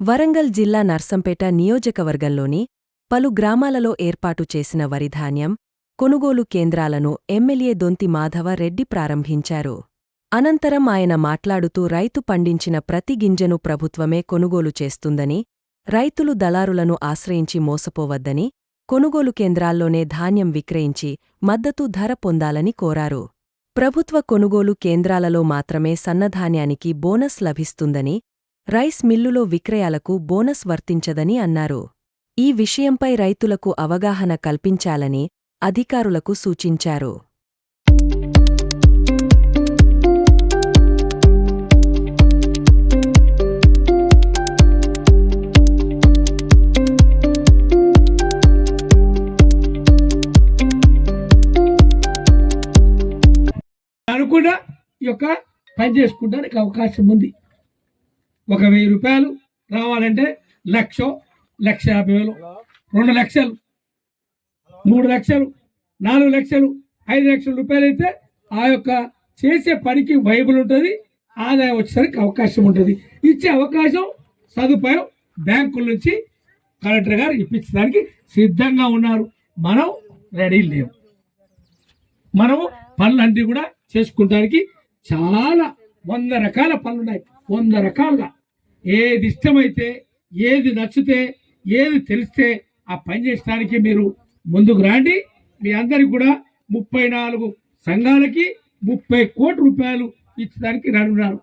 వరంగల్ జిల్లా నర్సంపేట నియోజకవర్గంలోని పలు గ్రామాలలో ఏర్పాటు చేసిన వరిధాన్యం కొనుగోలు కేంద్రాలను ఎమ్మెల్యే దొంతి మాధవ రెడ్డి ప్రారంభించారు. అనంతరం ఆయన మాట్లాడుతూ రైతు పండించిన ప్రతి గింజను ప్రభుత్వమే కొనుగోలు చేస్తుందని, రైతులు దళారులను ఆశ్రయించి మోసపోవద్దని, కొనుగోలు కేంద్రాల్లోనే ధాన్యం విక్రయించి మద్దతు ధర పొందాలని కోరారు. ప్రభుత్వ కొనుగోలు కేంద్రాలలో మాత్రమే సన్నధాన్యానికి బోనస్ లభిస్తుందని, రైస్ మిల్లులో విక్రయాలకు బోనస్ వర్తించదని అన్నారు. ఈ విషయంపై రైతులకు అవగాహన కల్పించాలని అధికారులకు సూచించారు. అనుకున్నా ఈ యొక్క పని చేసుకుంటానికి అవకాశం ఉంది. 1,000 రూపాయలు రావాలంటే 1,00,000, 1,50,000, 2 లక్షలు, 3 లక్షలు, 4 లక్షలు, 5 లక్షల రూపాయలు అయితే ఆ యొక్క చేసే పనికి వైబుల్ ఉంటుంది, ఆదాయం వచ్చేసరికి అవకాశం ఉంటుంది. ఇచ్చే అవకాశం సదుపాయం బ్యాంకుల నుంచి కలెక్టర్ గారు ఇప్పించడానికి సిద్ధంగా ఉన్నారు. మనం రెడీ లేవు. మనము పనులన్నీ కూడా చేసుకుంటానికి చాలా 100 రకాల పనులున్నాయి. 100 రకాలుగా ఏది ఇష్టమైతే, ఏది నచ్చితే, ఏది తెలిస్తే ఆ పని చేయడానికి మీరు ముందుకు రండి. మీ అందరికి కూడా 34 సంఘాలకి 30 కోట్ల రూపాయలు ఇచ్చడానికి రెడీ ఉన్నారు.